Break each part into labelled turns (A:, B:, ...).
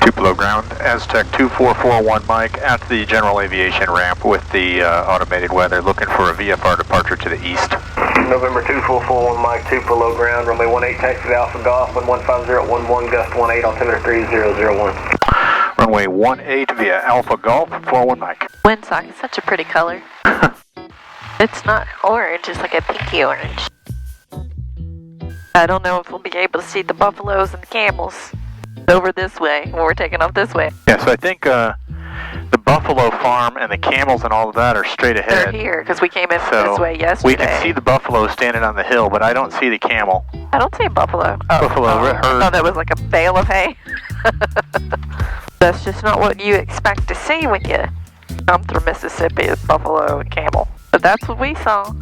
A: Tupelo ground, Aztec 2441 Mike at the general aviation ramp with the automated weather, looking for a VFR departure to the east.
B: November 2441 Mike, Tupelo ground, runway 18, taxi to Alpha Golf, 115011, gust 18, altimeter 3001.
A: Runway 18 via Alpha Golf, 41 Mike.
C: Windsock is such a pretty color. It's not orange, it's like a pinky orange. I don't know if we'll be able to see the buffaloes and the camels over this way when we're taking off this way.
A: Yeah, so I think the buffalo farm and the camels and all of that are straight ahead.
C: They're here because we came in this way yesterday.
A: We can see the buffalo standing on the hill, but I don't see the camel.
C: I don't see a buffalo.
A: Buffalo herd.
C: I thought that was like a bale of hay. That's just not what you expect to see when you come through Mississippi, is buffalo and camel. But that's what we saw.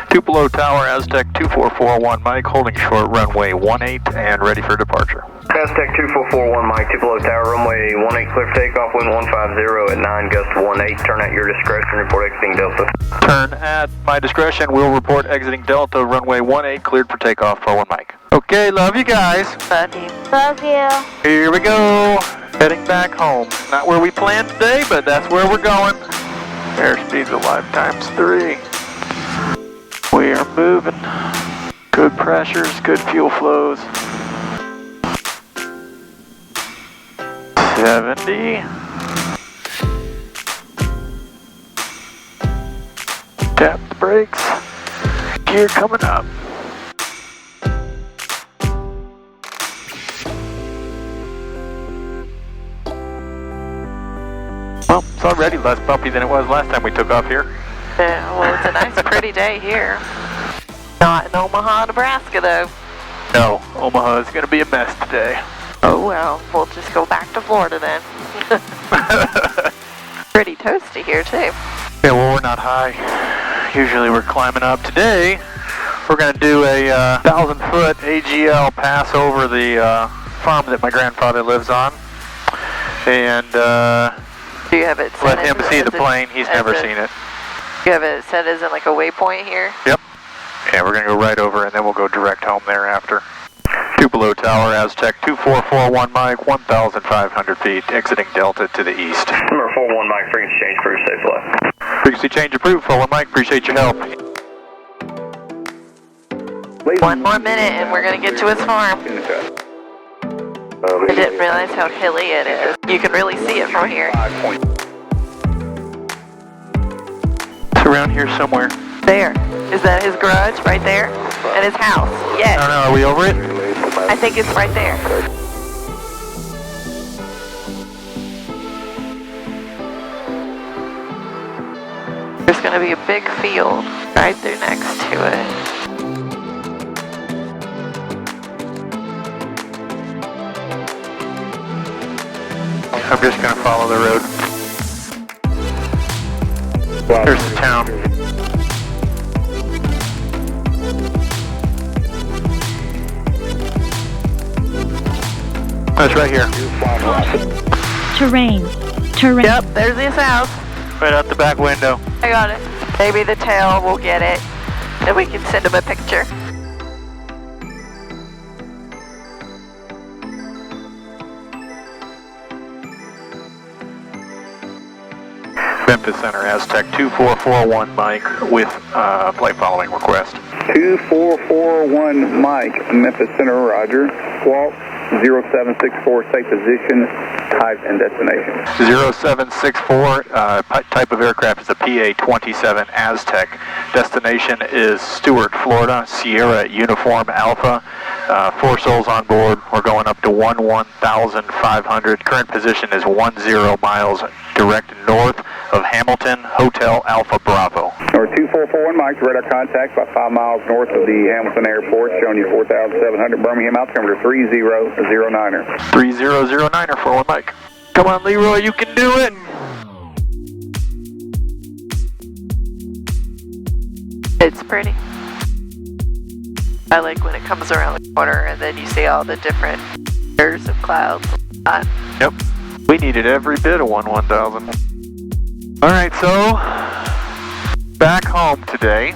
A: Tupelo Tower, Aztec 2441 Mike, holding short runway 18 and ready for departure.
B: Aztec 2441 Mike, Tupelo Tower, runway 18 clear for takeoff, wind 150 at 9, gust 18, turn at your discretion, report exiting Delta.
A: Turn at my discretion, we'll report exiting Delta, runway 18 cleared for takeoff, 41 Mike. Okay, love you guys.
C: Love you.
D: Love you.
A: Here we go, heading back home. Not where we planned today, but that's where we're going. Airspeed's alive ×3. We are moving. Good pressures, good fuel flows. 70. Tap the brakes. Gear coming up. Well, it's already less bumpy than it was last time we took off here.
C: Yeah, well, it's a nice, pretty day here. Not in Omaha, Nebraska, though.
A: No, Omaha is going to be a mess today.
C: Oh, well, we'll just go back to Florida then. Pretty toasty here, too.
A: Yeah, well, we're not high. Usually we're climbing up. Today, we're going to do a 1,000-foot AGL pass over the farm that my grandfather lives on. And
C: do you have it set
A: let him see the plane. He's never seen it.
C: You have it set as in like a waypoint here?
A: Yep. Yeah, we're going to go right over and then we'll go direct home thereafter. Tupelo Tower, Aztec 2441 Mike, 1,500 feet, exiting Delta to the east.
B: Number 41 Mike, frequency change, cruise safe left.
A: Frequency change approved, 41 Mike, appreciate your help.
C: One more minute and we're going to get to his farm. I didn't realize how hilly it is. You can really see it from here.
A: It's around here somewhere.
C: There. Is that his garage right there? And his house? Yes.
A: I don't know, are we over it?
C: I think it's right there. There's going to be a big field right there next to it.
A: I'm just going to follow the road. There's the town. That's right here.
D: Terrain.
C: Yep, there's his house.
A: Right out the back window.
C: I got it. Maybe the tail will get it. Then we can send him a picture.
A: Memphis Center, Aztec 2441 Mike with flight following request.
E: 2441 Mike, Memphis Center, roger. Squawk 0764, take position, type and destination.
A: 0764, type of aircraft is a PA-27 Aztec. Destination is Stuart, Florida, Sierra Uniform Alpha. 4 souls on board. We're going up to 11,500. Current position is 10 miles direct north of Hamilton, Hotel Alpha Bravo.
E: Number 2441 Mike, radar contact about 5 miles north of the Hamilton Airport, showing you 4,700 Birmingham, altimeter 3009er.
A: 3009er, 41 Mike. Come on, Leroy, you can do it!
C: It's pretty. I like when it comes around the corner and then you see all the different layers of clouds.
A: Yep. We needed every bit of 1,000. Alright, so back home today.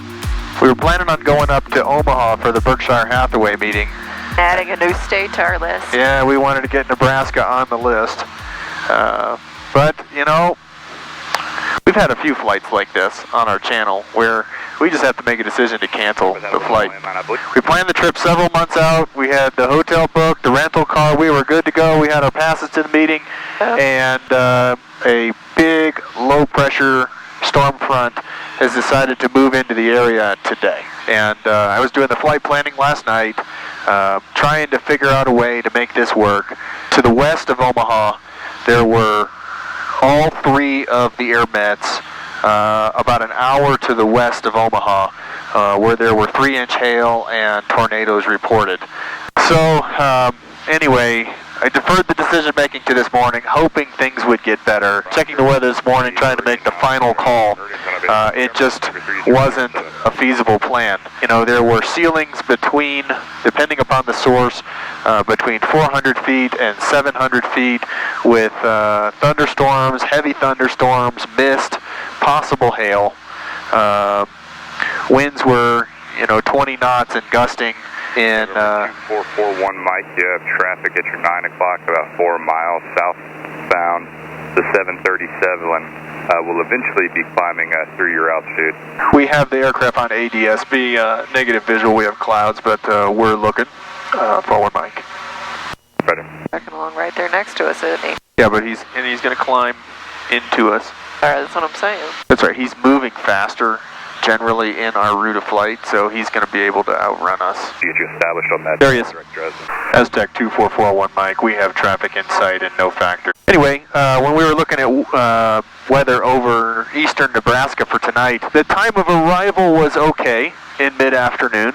A: We were planning on going up to Omaha for the Berkshire Hathaway meeting,
C: Adding a new state to our list.
A: Yeah, we wanted to get Nebraska on the list. But, you know, we've had a few flights like this on our channel where we just have to make a decision to cancel the flight. We planned the trip several months out. We had the hotel booked, the rental car. We were good to go. We had our passes to the meeting. And a big low-pressure storm front has decided to move into the area today. And I was doing the flight planning last night, trying to figure out a way to make this work. To the west of Omaha, there were all three of the air mets about an hour to the west of Omaha, where there were 3-inch hail and tornadoes reported. So anyway, I deferred the decision making to this morning, hoping things would get better. Checking the weather this morning, trying to make the final call. It just wasn't a feasible plan. You know, there were ceilings between, depending upon the source, between 400 feet and 700 feet with thunderstorms, heavy thunderstorms, mist, possible hail. Winds were, you know, 20 knots and gusting. In
F: 441 Mike, you have traffic at your 9 o'clock, about 4 miles southbound. The 737 will eventually be climbing through your altitude.
A: We have the aircraft on ADSB, negative visual. We have clouds, but we're looking forward, Mike.
F: Better.
C: Tracking along right there next to us, isn't he?
A: Yeah, but he's going to climb into us.
C: All right, that's what I'm saying.
A: That's right. He's moving faster generally in our route of flight, so he's going to be able to outrun us.
F: Get you established on that.
A: There he is. Aztec 2441 Mike, we have traffic in sight and no factor. Anyway, when we were looking at weather over eastern Nebraska for tonight, the time of arrival was okay in mid-afternoon,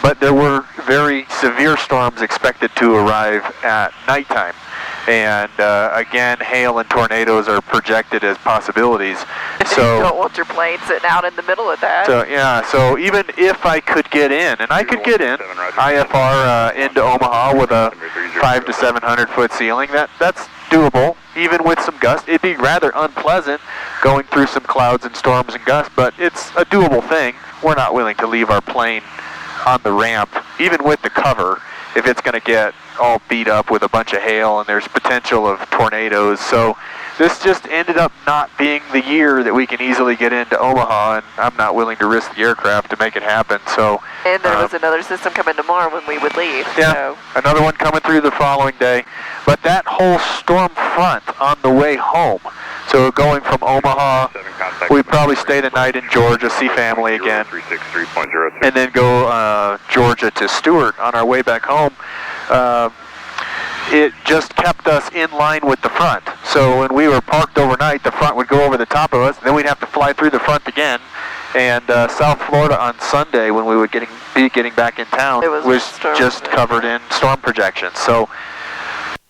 A: but there were very severe storms expected to arrive at nighttime. And again, hail and tornadoes are projected as possibilities. So
C: you don't want your plane sitting out in the middle of that.
A: So yeah, so even if I could get in, and I could get in IFR into Omaha with a 500 to 700 foot ceiling, that's doable. Even with some gusts, it'd be rather unpleasant going through some clouds and storms and gusts, but it's a doable thing. We're not willing to leave our plane on the ramp, even with the cover, if it's going to get all beat up with a bunch of hail and there's potential of tornadoes. So this just ended up not being the year that we can easily get into Omaha, and I'm not willing to risk the aircraft to make it happen. So
C: and there was another system coming tomorrow when we would leave.
A: Yeah,
C: so.
A: Another one coming through the following day. But that whole storm front on the way home, so going from Omaha, we'd probably stay the night in Georgia, see family again, and then go Georgia to Stuart on our way back home. It just kept us in line with the front. So when we were parked overnight, the front would go over the top of us, and then we'd have to fly through the front again. And South Florida on Sunday, when we would be getting back in town, was just covered in storm projections. So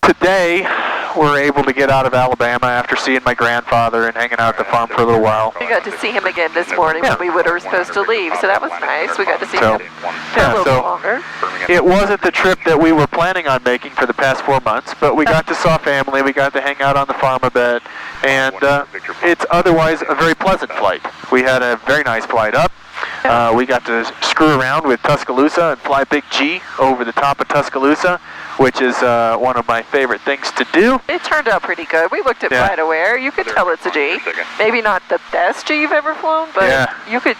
A: today, we're able to get out of Alabama after seeing my grandfather and hanging out at the farm for a little while.
C: We got to see him again this morning when we were supposed to leave, so that was nice. We got to see him a little longer.
A: It wasn't the trip that we were planning on making for the past 4 months, but we got to saw family, we got to hang out on the farm a bit, and it's otherwise a very pleasant flight. We had a very nice flight up. We got to screw around with Tuscaloosa and fly Big G over the top of Tuscaloosa, which is one of my favorite things to do.
C: It turned out pretty good. We looked at FlightAware. You could tell it's a G. Maybe not the best G you've ever flown, but you could...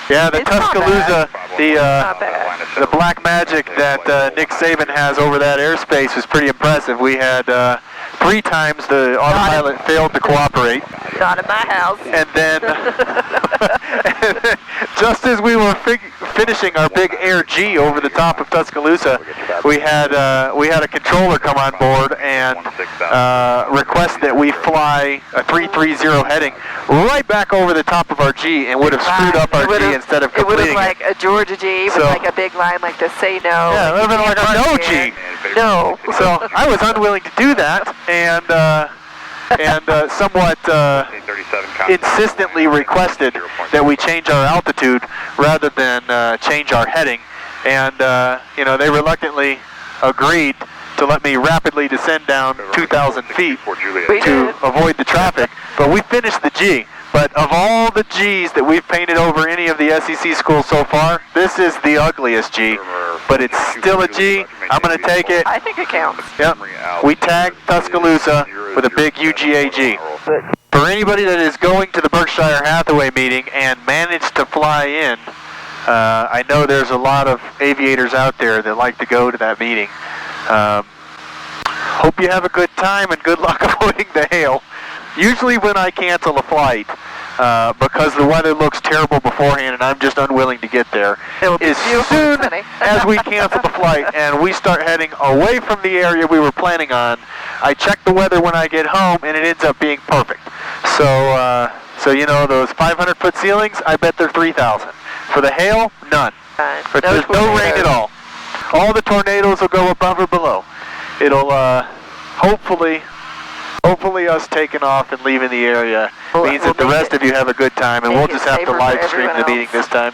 A: Yeah, the Tuscaloosa, the black magic that Nick Saban has over that airspace was pretty impressive. We had 3 times the autopilot failed to cooperate.
C: Not in my house.
A: And then, just as we were finishing our big Air G over the top of Tuscaloosa, we had a controller come on board and request that we fly a 330 heading right back over the top of our G, and would have screwed up our G instead of completing it.
C: It would have like a Georgia G with like a big line like the say no.
A: Yeah, it would have been like a no G.
C: No.
A: So I was unwilling to do that, and somewhat insistently requested that we change our altitude rather than change our heading. And they reluctantly agreed to let me rapidly descend down 2,000 feet to avoid the traffic. But we finished the G. But of all the Gs that we've painted over any of the SEC schools so far, this is the ugliest G. But it's still a G, I'm going to take it.
C: I think it counts.
A: Yep. We tagged Tuscaloosa with a big UGAG. For anybody that is going to the Berkshire Hathaway meeting and managed to fly in, I know there's a lot of aviators out there that like to go to that meeting. Hope you have a good time and good luck avoiding the hail. Usually when I cancel a flight, because the weather looks terrible beforehand and I'm just unwilling to get there, as soon as we cancel the flight and we start heading away from the area we were planning on, I check the weather when I get home and it ends up being perfect. So you know, those 500-foot ceilings, I bet they're 3,000. For the hail, none. But there's no rain at all. All the tornadoes will go above or below. It'll hopefully us taking off and leaving the area means that the rest of you have a good time, and we'll just have to live stream the meeting this time.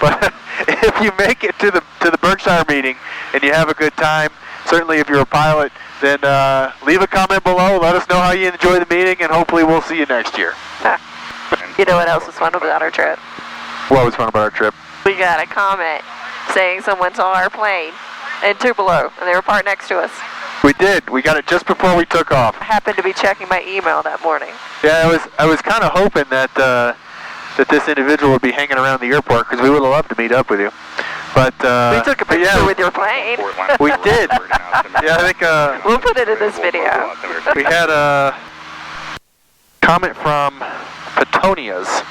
A: But if you make it to the Berkshire meeting and you have a good time, certainly if you're a pilot, then leave a comment below. Let us know how you enjoy the meeting, and hopefully we'll see you next year.
C: You know what else was fun about our trip?
A: What was fun about our trip?
C: We got a comment saying someone saw our plane in Tupelo, and they were parked next to us.
A: We did. We got it just before we took off.
C: I happened to be checking my email that morning.
A: Yeah, I was kind of hoping that that this individual would be hanging around the airport, because we would have loved to meet up with you. But
C: we took a picture with your plane.
A: We did. Yeah, I think
C: we'll put it in this video.
A: We had a comment from Petonias.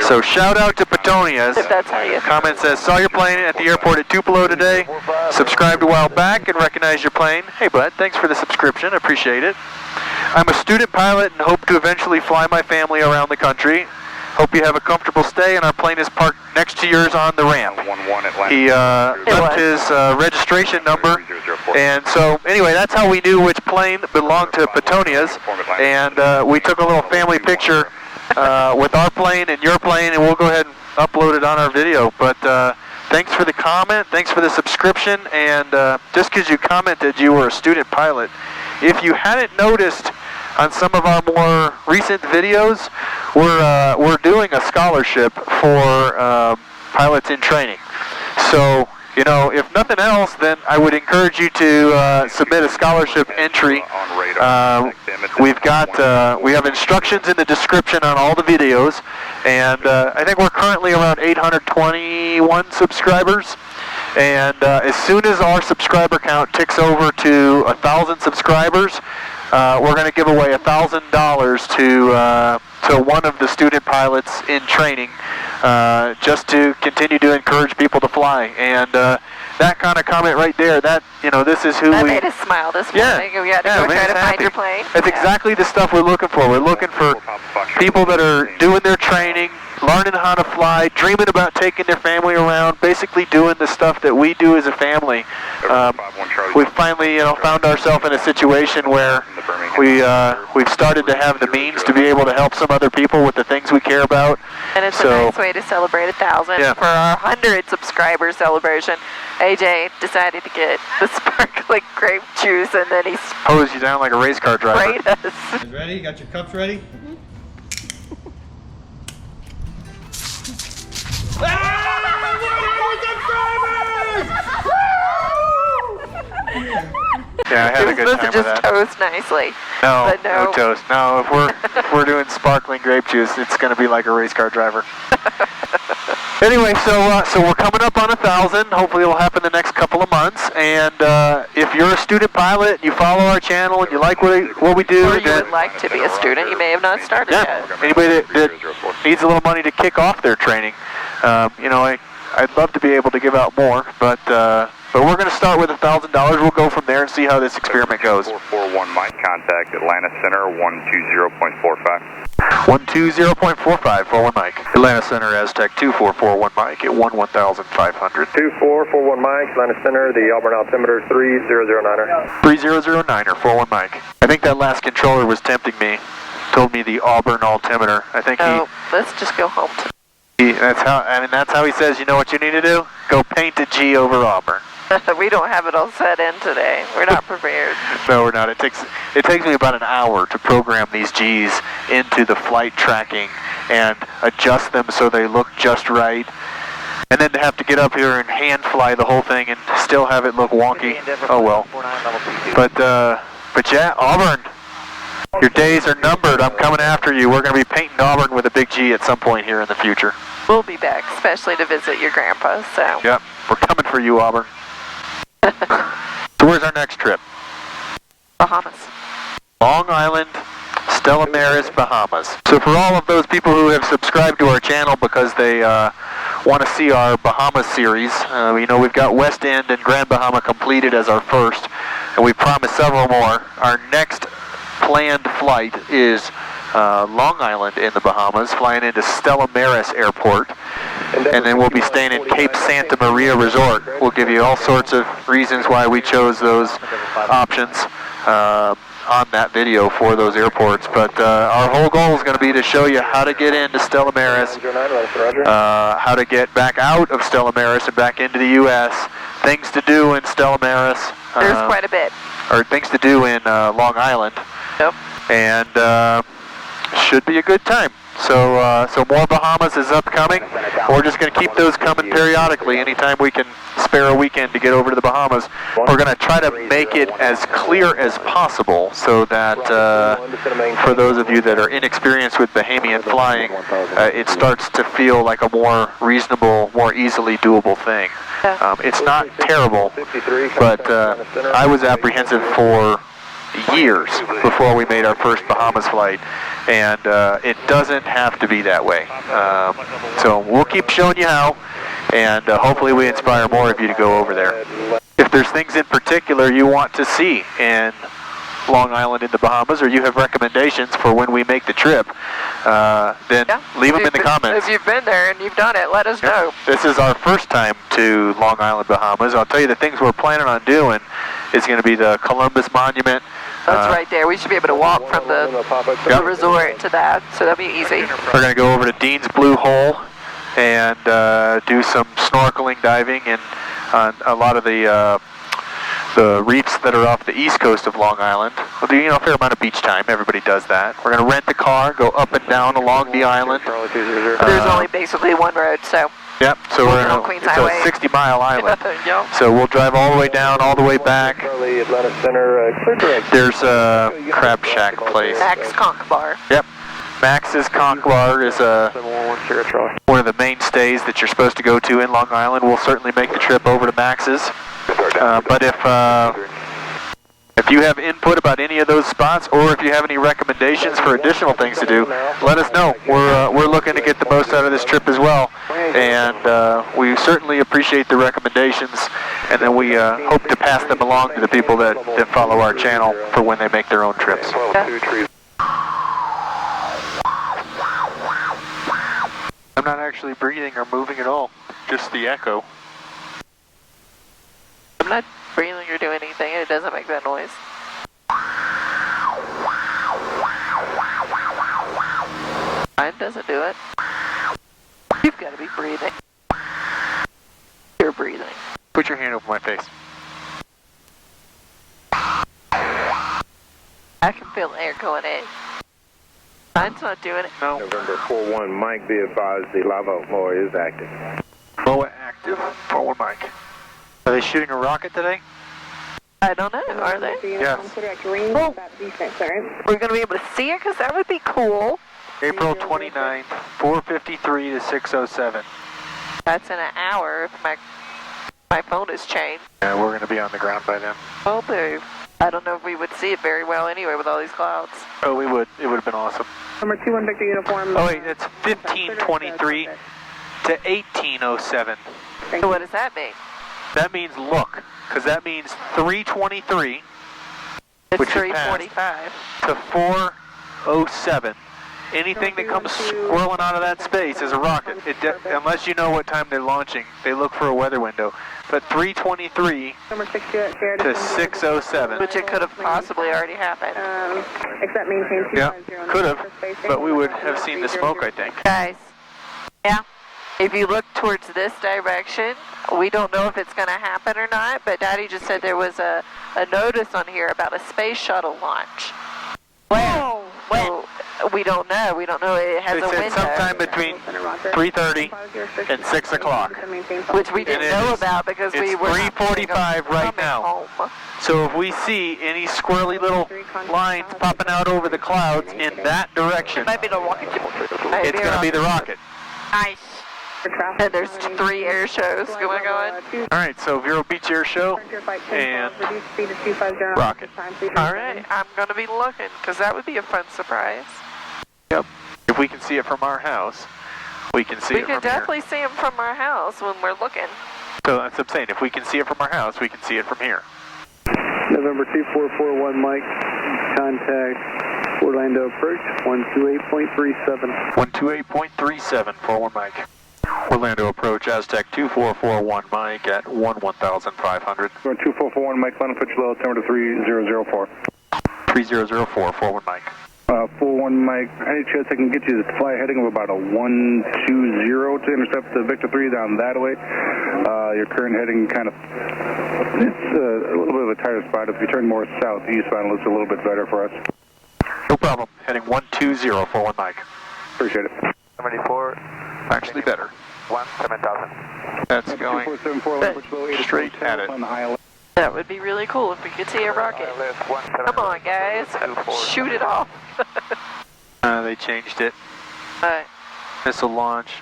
A: So shout out to Petonias.
C: If that's how you.
A: Comment says, saw your plane at the airport at Tupelo today. Subscribed a while back and recognized your plane. Hey bud, thanks for the subscription. Appreciate it. I'm a student pilot and hope to eventually fly my family around the country. Hope you have a comfortable stay, and our plane is parked next to yours on the ramp. He left his registration number, and so anyway, that's how we knew which plane belonged to Petonias, and we took a little family picture with our plane and your plane, and we'll go ahead and upload it on our video. But thanks for the comment, thanks for the subscription, and just because you commented you were a student pilot, if you hadn't noticed on some of our more recent videos, we're doing a scholarship for pilots in training. So, you know, if nothing else, then I would encourage you to submit a scholarship entry. We have instructions in the description on all the videos, and I think we're currently around 821 subscribers. And as soon as our subscriber count ticks over to 1,000 subscribers, we're going to give away $1,000 to one of the student pilots in training, just to continue to encourage people to fly. And that kind of comment right there, that, you know, this is who
C: that made us smile this morning. We had to go try to find your plane.
A: That's exactly the stuff we're looking for. We're looking for people that are doing their training, learning how to fly, dreaming about taking their family around, basically doing the stuff that we do as a family. We've finally, you know, found ourselves in a situation where we've started to have the means to be able to help some other people with the things we care about.
C: And it's a nice way to celebrate 1,000 for our 100 subscriber celebration. AJ decided to get the sparkling grape juice, and then he
A: hosed you down like a race car driver.
C: Sprayed us.
G: Ready? You got your cups ready?
A: Yeah, I had a good time with that.
C: You're supposed to just toast nicely.
A: No,
C: but no
A: toast. No, if we're doing sparkling grape juice, it's going to be like a race car driver. Anyway, so we're coming up on 1,000. Hopefully it'll happen the next couple of months. And if you're a student pilot, and you follow our channel, and you like what we do,
C: or you would like to be a student, you may have not started yet.
A: Anybody that needs a little money to kick off their training, you know, I'd love to be able to give out more, but we're going to start with $1,000. We'll go from there and see how this experiment goes.
F: 441 Mike, contact Atlanta Center 120.45.
A: 120.45, 41 Mike. Atlanta Center, Aztec 2441 Mike at 11500.
B: 2441 Mike, Atlanta Center, the Auburn altimeter 3009er.
A: 3009er, 41 Mike. I think that last controller was tempting me. Told me the Auburn altimeter. I think
C: let's just go home.
A: That's how he says, you know what you need to do? Go paint a G over Auburn.
C: We don't have it all set in today. We're not prepared.
A: No, we're not. It takes me about an hour to program these G's into the flight tracking and adjust them so they look just right. And then to have to get up here and hand fly the whole thing and still have it look wonky. Oh well. But yeah, Auburn, your days are numbered. I'm coming after you. We're going to be painting Auburn with a big G at some point here in the future.
C: We'll be back, especially to visit your grandpa, so.
A: Yep, we're coming for you, Auburn. So where's our next trip?
C: Bahamas.
A: Long Island, Stella Maris, Bahamas. So for all of those people who have subscribed to our channel because they want to see our Bahamas series, you know, we've got West End and Grand Bahama completed as our first, and we promised several more. Our next planned flight is Long Island in the Bahamas, flying into Stella Maris Airport, and then we'll be staying in Cape Santa Maria Resort. We'll give you all sorts of reasons why we chose those options on that video for those airports, but our whole goal is going to be to show you how to get into Stella Maris, how to get back out of Stella Maris and back into the U.S., things to do in Stella Maris.
C: There's quite a bit.
A: Or things to do in Long Island.
C: Yep.
A: And should be a good time. So more Bahamas is upcoming. We're just going to keep those coming periodically. Anytime we can spare a weekend to get over to the Bahamas, we're going to try to make it as clear as possible so that for those of you that are inexperienced with Bahamian flying, it starts to feel like a more reasonable, more easily doable thing. It's not terrible, but I was apprehensive for years before we made our first Bahamas flight, and it doesn't have to be that way. So we'll keep showing you how, and hopefully we inspire more of you to go over there. If there's things in particular you want to see in Long Island in the Bahamas, or you have recommendations for when we make the trip, then leave them in the comments.
C: If you've been there and you've done it, let us know.
A: This is our first time to Long Island, Bahamas. I'll tell you the things we're planning on doing is going to be the Columbus Monument.
C: That's right there. We should be able to walk from the resort to that, so that'll be easy.
A: We're going to go over to Dean's Blue Hole and do some snorkeling, diving, and on a lot of the reefs that are off the east coast of Long Island. We'll do, a fair amount of beach time. Everybody does that. We're going to rent the car, go up and down along the island.
C: There's only basically one road, so.
A: Yep, so we're in
C: Queens
A: it's
C: Highway.
A: a 60-mile island.
C: Yep.
A: So we'll drive all the way down, all the way back. There's a crab shack place.
C: Max Conch Bar.
A: Yep. Max's Conch Bar is one of the mainstays that you're supposed to go to in Long Island. We'll certainly make the trip over to Max's. But if you have input about any of those spots, or if you have any recommendations for additional things to do, let us know. We're looking to get the most out of this trip as well, and we certainly appreciate the recommendations, and then we hope to pass them along to the people that follow our channel for when they make their own trips. I'm not actually breathing or moving at all, just the echo.
C: I'm not breathing or doing anything, it doesn't make that noise. Mine doesn't do it. You've got to be breathing. You're breathing.
A: Put your hand over my face.
C: I can feel air going in. Mine's not doing it.
A: No.
G: November 41, Mike, be advised the live oak mower is active.
A: MOA active. Forward Mike. Are they shooting a rocket today?
C: I don't know, are they?
A: Yes.
C: Well, we're going to be able to see it, because that would be cool.
A: April 29th, 4:53 to 6:07.
C: That's in an hour if my phone has changed.
A: Yeah, we're going to be on the ground by then.
C: Oh, boo. I don't know if we would see it very well anyway with all these clouds.
A: Oh, we would. It would have been awesome.
H: Number 21 Victor uniform.
A: Oh, wait, it's 1523 to 1807.
C: So what does that mean?
A: That means look, because that means 323,
C: It's
A: which is
C: 3:45.
A: to 4:07. Anything that comes swirling out of that space is a rocket. Unless you know what time they're launching, they look for a weather window. But 323 to 6:07.
C: Which it could have possibly already happened.
H: Except maintain 250.
A: Yeah, could have, but we would have seen the smoke, I think.
C: Guys, yeah, if you look towards this direction, we don't know if it's going to happen or not, but Daddy just said there was a notice on here about a space shuttle launch. Whoa! We don't know. We don't know. It has
A: They
C: a
A: said
C: window.
A: sometime between 3:30 and 6 o'clock.
C: Which we didn't know about because we were
A: 3:45 right now.
C: home.
A: So if we see any squirrely little lines popping out over the clouds in that direction,
C: Might be the rocket.
A: it's going to be the rocket.
C: Nice. And there's 3 air shows going on.
A: All right, so Vero Beach Air Show and rocket.
C: All right, I'm going to be looking because that would be a fun surprise.
A: Yep. If we can see it from our house, we can see
C: We
A: it
C: can
A: from here.
C: definitely see them from our house when we're looking.
A: So that's what I'm saying. If we can see it from our house, we can see it from here.
I: November 2441 Mike, contact Orlando approach 128.37.
A: 128.37, 41 Mike. Orlando approach Aztec 2441 Mike at 11500.
E: 2441 Mike, London, pitch low, altimeter 3004.
A: 3004, 41 Mike.
E: 41 Mike, any chance I can get you to fly heading of about a 120 to intercept the Victor 3 down that way? Your current heading kind of, it's a little bit of a tighter spot. If you turn more southeastbound, it looks a little bit better for us.
A: No problem. Heading 120, 41 Mike.
E: Appreciate it.
F: 74.
A: Actually better.
F: 17,000.
A: That's going
E: 2474,
A: straight at it.
E: On the high
C: That would be really cool if we could see a rocket. Come on, guys. Shoot it off.
A: They changed it. Missile launch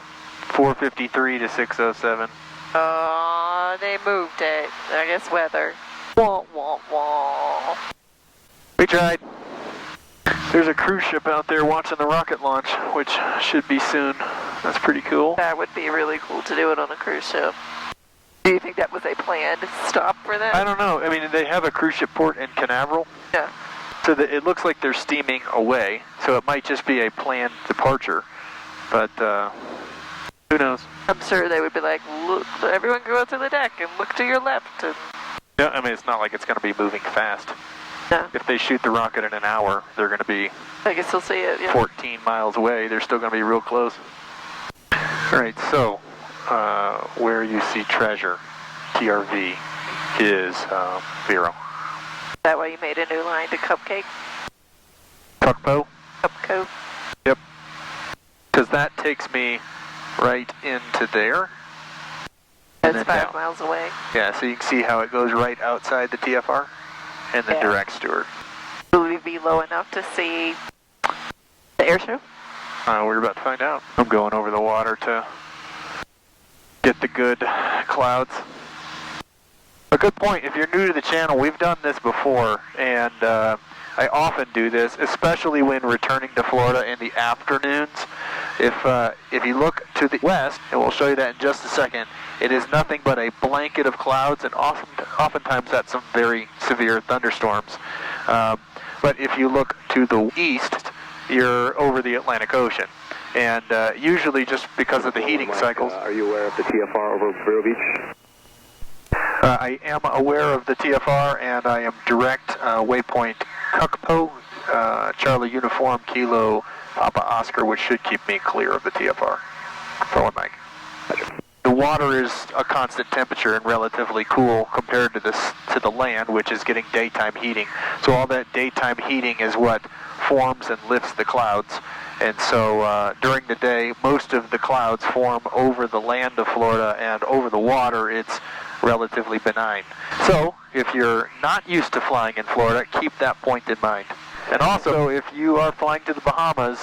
A: 453 to 607.
C: They moved it. I guess weather. Wah, wah, wah.
A: We tried. There's a cruise ship out there watching the rocket launch, which should be soon. That's pretty cool.
C: That would be really cool to do it on a cruise ship. Do you think that was a planned stop for them?
A: I don't know. I mean, they have a cruise ship port in Canaveral.
C: Yeah.
A: So that it looks like they're steaming away. So it might just be a planned departure. But who knows?
C: I'm sure they would be like, look, everyone go out to the deck and look to your left. And
A: Yeah, I mean, it's not like it's going to be moving fast.
C: No.
A: If they shoot the rocket in an hour, they're going to be
C: I guess they'll see it, yeah.
A: 14 miles away. They're still going to be real close. All right, so where you see treasure, TRV, is Vero.
C: That way you made a new line to Cupcake?
A: Tupelo?
C: Cupco?
A: Yep. Because that takes me right into there. And
C: That's
A: then
C: 5
A: down.
C: miles away.
A: Yeah, so you can see how it goes right outside the TFR and then
C: Yeah.
A: direct Stuart.
C: Will we be low enough to see the air show?
A: We're about to find out. I'm going over the water to get the good clouds. A good point, if you're new to the channel, we've done this before, and I often do this, especially when returning to Florida in the afternoons. If you look to the west, and we'll show you that in just a second, it is nothing but a blanket of clouds, and oftentimes that's some very severe thunderstorms. But if you look to the east, you're over the Atlantic Ocean. And usually just because of the heating cycles.
I: Are you aware of the TFR over Vero Beach?
A: I am aware of the TFR, and I am direct waypoint Cuckpo, Charlie Uniform, Kilo, Papa Oscar, which should keep me clear of the TFR. Forward, Mike. The water is a constant temperature and relatively cool compared to the land, which is getting daytime heating. So all that daytime heating is what forms and lifts the clouds. And so during the day, most of the clouds form over the land of Florida, and over the water, it's relatively benign. So if you're not used to flying in Florida, keep that point in mind. And also, if you are flying to the Bahamas,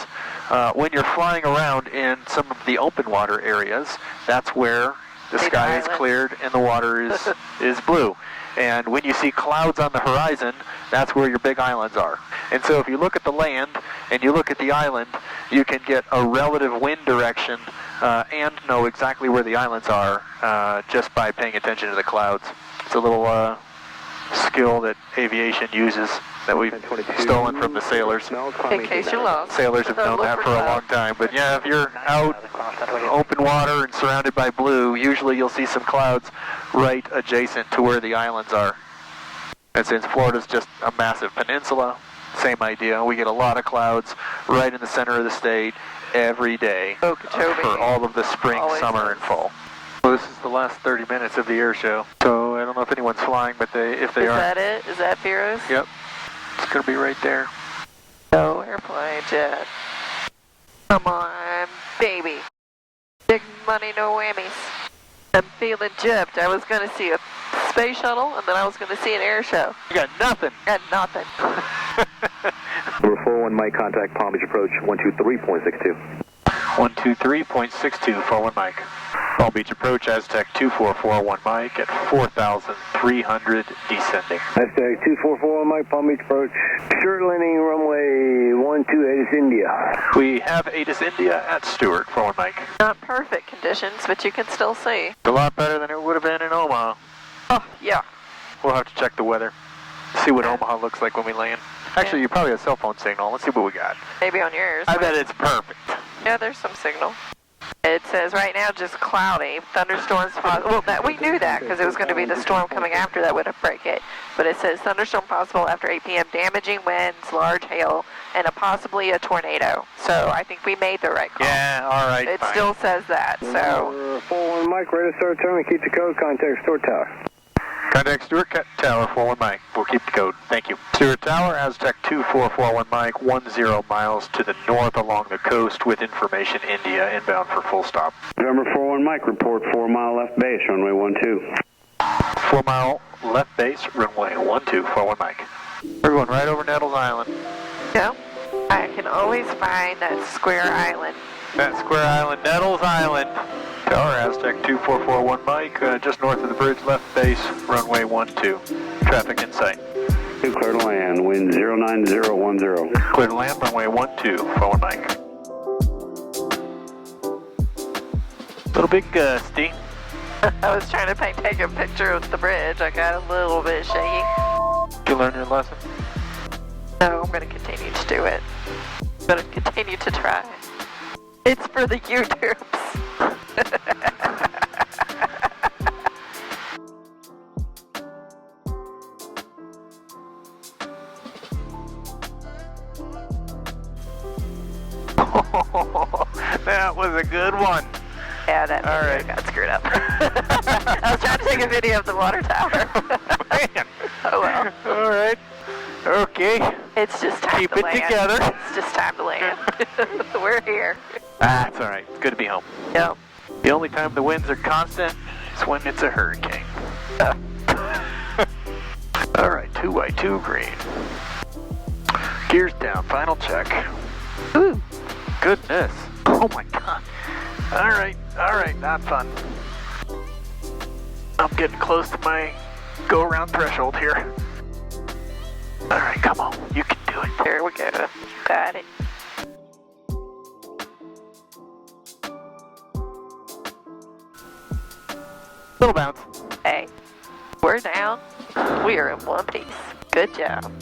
A: when you're flying around in some of the open water areas, that's where the sky is cleared and the water is blue. And when you see clouds on the horizon, that's where your big islands are. And so if you look at the land and you look at the island, you can get a relative wind direction and know exactly where the islands are just by paying attention to the clouds. It's a little skill that aviation uses that we've stolen from the sailors.
C: In case you're lost.
A: Sailors have known that for a long time. But yeah, if you're out open water and surrounded by blue, usually you'll see some clouds right adjacent to where the islands are. And since Florida's just a massive peninsula, same idea. We get a lot of clouds right in the center of the state every day for all of the spring, summer, and fall. So this is the last 30 minutes of the air show. So I don't know if anyone's flying, but if they are.
C: Is that it? Is that Vero's?
A: Yep. It's going to be right there.
C: No airplane jet. Come on, baby. Big money, no whammies. I'm feeling gypped. I was going to see a space shuttle, and then I was going to see an air show.
A: You got nothing.
C: Got nothing.
I: Number 41 Mike, contact Palm Beach approach 123.62.
A: 123.62, forward Mike. Palm Beach approach, Aztec 2441 Mike at 4,300 descending.
B: Aztec 2441 Mike, Palm Beach approach. Stuart landing runway 12 ATIS India.
A: We have ATIS India at Stuart, forward Mike.
C: Not perfect conditions, but you can still see.
A: It's a lot better than it would have been in Omaha.
C: Oh, yeah.
A: We'll have to check the weather. See what Omaha looks like when we land. Actually, you probably have a cell phone signal. Let's see what we got.
C: Maybe on yours.
A: I bet it's perfect.
C: Yeah, there's some signal. It says right now just cloudy, thunderstorms possible. Well, we knew that because it was going to be the storm coming after that would have break it. But it says thunderstorm possible after 8 p.m., damaging winds, large hail, and possibly a tornado. So I think we made the right call.
A: Yeah, all right.
C: It
A: fine.
C: still says that, so.
B: 41 Mike, ready to start turn and keep the code, contact Stuart Tower.
A: Contact Stuart Tower, 41 Mike. We'll keep the code. Thank you. Stuart Tower, Aztec 2441 Mike, 10 miles to the north along the coast with information India, inbound for full stop.
E: November 41 Mike, report 4 mile left base, runway 12.
A: 4 mile left base, runway 12, 41 Mike. We're going right over Nettles Island.
C: No, I can always find that square island.
A: That square island, Nettles Island. Tower, Aztec 2441 Mike, just north of the bridge, left base, runway 12. Traffic in sight.
E: Clear to land, wind 09010.
A: Clear to land, runway 12, forward Mike. Little big gusty.
C: I was trying to take a picture of the bridge. I got a little bit shaky.
A: Did you learn your lesson?
C: No, I'm going to continue to do it. I'm going to continue to try. It's for the YouTubes.
A: That was a good one.
C: Yeah, that video got screwed up. I was trying to take a video of the water tower.
A: Man.
C: Oh well.
A: All right. Okay.
C: It's just time
A: Keep
C: to
A: it
C: land.
A: together.
C: It's just time to land. We're here.
A: That's all right. It's good to be home.
C: Yep.
A: The only time the winds are constant is when it's a hurricane. All right, 2x2 green. Gears down, final check.
C: Ooh.
A: Goodness. Oh my God. All right, not fun. I'm getting close to my go-around threshold here. All right, come on, you can do it.
C: There we go. Got it.
A: Little bounce.
C: Hey, we're down. We are in one piece. Good job.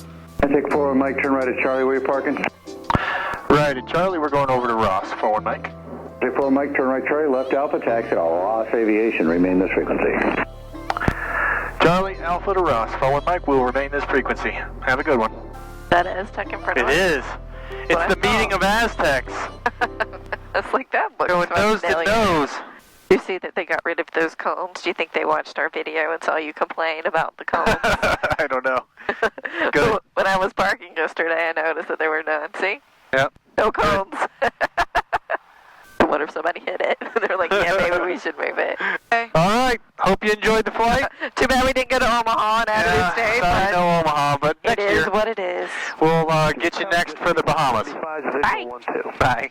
E: Aztec 4 Mike, turn right at Charlie, where you parking?
A: Right at Charlie, we're going over to Ross. Forward, Mike.
E: Aztec 4 Mike, turn right Charlie, left Alpha, taxi at Ross Aviation, remain this frequency.
A: Charlie, Alpha to Ross. Forward, Mike, we'll remain this frequency. Have a good one.
C: That Aztec in front of
A: It
C: us.
A: is. It's the meeting of Aztecs.
C: It's like that looks
A: Going nose to
C: familiar.
A: nose.
C: You see that they got rid of those cones? Do you think they watched our video and saw you complain about the cones?
A: I don't know. Good.
C: When I was parking yesterday, I noticed that there were none. See?
A: Yep.
C: No cones. I wonder if somebody hit it. They're like, yeah, maybe we should move it. Okay.
A: All right. Hope you enjoyed the flight.
C: Too bad we didn't go to Omaha and out of the state.
A: I know Omaha, but
C: It
A: next
C: is
A: year
C: what it is.
A: we'll get you next for the Bahamas.
C: Bye.
A: Bye.